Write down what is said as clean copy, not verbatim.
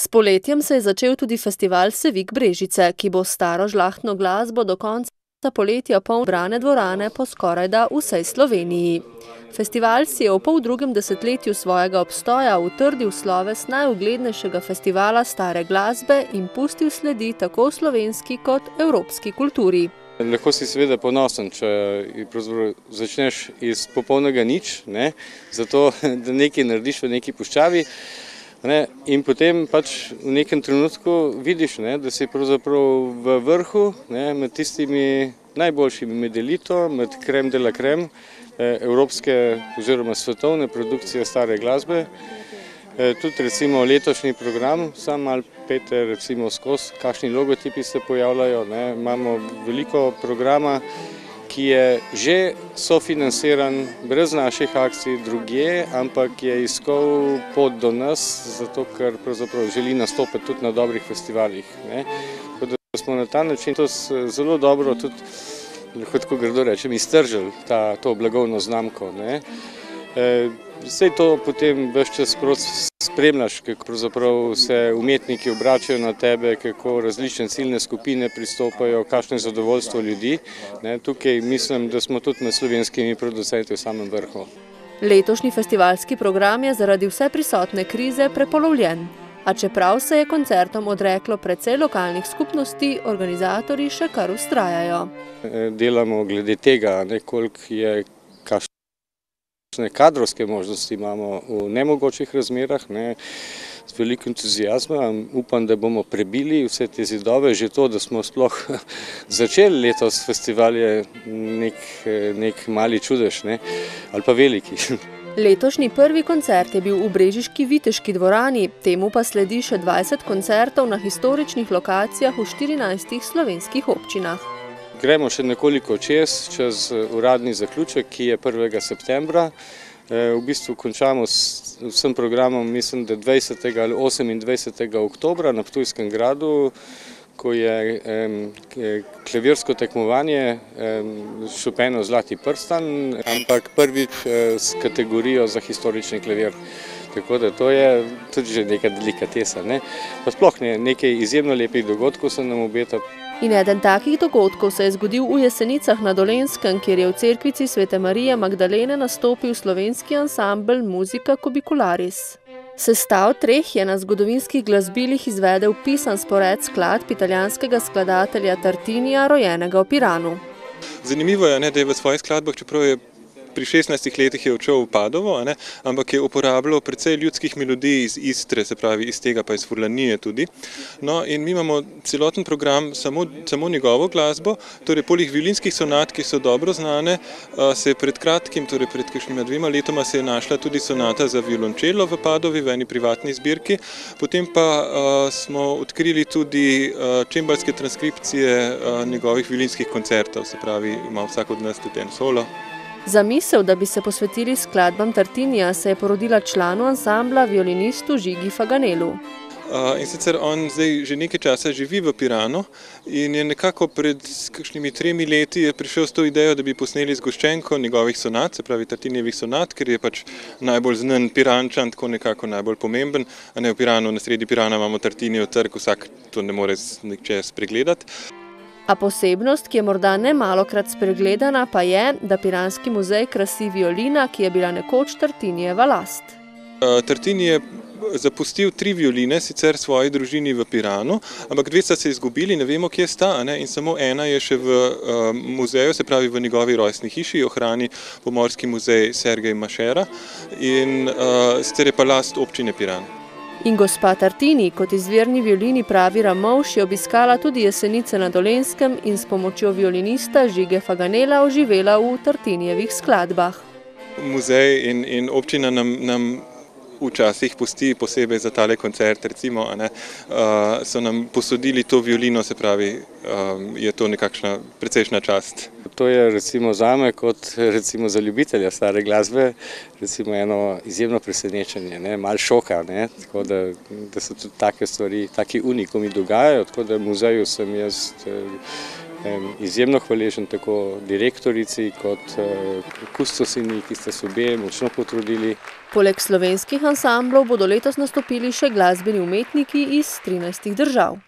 S poletjem se je začel tudi festival Sevik Brežice, ki bo staro žlahtno glasbo do konca poletja poln brane dvorane po skorajda vsej Sloveniji. Festival si je v poldrugem desetletju svojega obstoja utrdil sloves najuglednejšega festivala stare glasbe in pustil sledi tako v slovenski kot evropski kulturi. Lahko si seveda ponosen, če začneš iz popolnega nič, zato da nekaj narediš v neki puščavi. In potem pač v nekem trenutku vidiš, da si pravzaprav v vrhu med tistimi najboljšimi, med elito, med krem de la krem evropske oziroma svetovne produkcije stare glasbe. Tudi recimo letošnji program, sam malo pete recimo skozi, kakšni logotipi se pojavljajo. Imamo veliko programa, ki je že sofinansiran brez naših akcij drugje, ampak je iskal pot do nas, zato ker pravzaprav želi nastopiti tudi na dobrih festivalih. Tako da smo na ta način to zelo dobro tudi, lahko tako grdo rečem, iztržili to blagovno znamko. Vse to potem ves čas spremljaš, kako pravzaprav se umetniki obračajo na tebe, kako različne ciljne skupine pristopajo, kakšno je zadovoljstvo ljudi. Tukaj mislim, da smo tudi med slovenskimi producenti v samem vrhu. Letošnji festivalski program je zaradi vse prisotne krize prepolovljen. A čeprav se je koncertom odreklo precej lokalnih skupnosti, organizatorji še kar vztrajajo. Delamo glede tega, koliko je kadrovske možnosti imamo v nemogočih razmerah, z veliko entuzijazma. Upam, da bomo prebili vse te zidove. Že to, da smo sploh začeli letos festival, je nek mali čudež, ali pa veliki. Letošnji prvi koncert je bil v brežiški Viteški dvorani, temu pa sledi še 20 koncertov na historičnih lokacijah v 14 slovenskih občinah. Gremo še nekoliko čez uradni zaključek, ki je 1. septembra. V bistvu končamo s vsem programom, mislim, da 20. ali 28. oktobra na Ptujskem gradu, ko je klavirsko tekmovanje Chopinov Zlati prstan, ampak prvič s kategorijo za historični klavir. Tako da to je tudi že neka delikatesa. Pa sploh nekaj izjemno lepih dogodkov se nam obeta. In eden takih dogodkov se je zgodil v Jesenicah na Dolenjskem, kjer je v cerkvici Svete Marije Magdalene nastopil slovenski ansambel Musica Cubicularis. Sestav treh je na zgodovinskih glasbilih izvedel pisan spored skladb italijanskega skladatelja Tartinija, rojenega v Piranu. Zanimivo je, da je v svojih skladbah, čeprav je pri 16 letih je odšel v Padovo, ampak je uporabljal precej ljudskih melodij iz Istre, se pravi iz tega pa iz Furlanije tudi. No in mi imamo celoten program, samo njegovo glasbo, torej poleg violinskih sonat, ki so dobro znane, se je pred kratkim, torej pred kakšnima 2 letoma se je našla tudi sonata za violončelo v Padovi, v eni privatni zbirki. Potem pa smo odkrili tudi čembalske transkripcije njegovih violinskih koncertov, se pravi ima vsak od nas tudi en solo. Zamisel, da bi se posvetili skladbam Tartinija, se je porodila članu ansambla, violinistu Žigi Faganelu. In sicer on zdaj že nekaj časa živi v Piranu in je nekako pred kakšnimi 3 leti je prišel s to idejo, da bi posneli zgoščenko njegovih sonat, se pravi Tartinijevih sonat, ker je pač najbolj znan Pirančan, tako nekako najbolj pomemben. V Piranu, na sredi Pirana imamo Tartinijev trg, vsak to ne more nihče spregledati. A posebnost, ki je morda ne malokrat spregledana, pa je, da Piranski muzej krasi violina, ki je bila nekoč Tartinijeva last. Tartini je zapustil 3 violine, sicer svoji družini v Piranu, ampak 2 sta se izgubili, ne vemo, kje sta, in samo ena je še v muzeju, se pravi v njegovi rojstni hiši, ohrani Pomorski muzej Sergej Mašera in sicer je pa last občine Piran. In gospa Tartini, kot izvirni violini pravi Ramovš, je obiskala tudi Jesenice na Dolenjskem in s pomočjo violinista Žige Faganela oživela v Tartinijevih skladbah. Muzej in občina nam včasih pusti posebej za tale koncert, recimo, so nam posodili to violino, se pravi, je to nekakšna precejšna čast. To je recimo zame kot recimo za ljubitelja stare glasbe recimo eno izjemno presenečenje, malo šoka, tako da se tudi take stvari, taki unikumi dogajajo, tako da v muzeju sem jaz izjemno hvaležen tako direktorici kot kustosini, ki sta se obe močno potrudili. Poleg slovenskih ansamblov bodo letos nastopili še glasbeni umetniki iz 13 držav.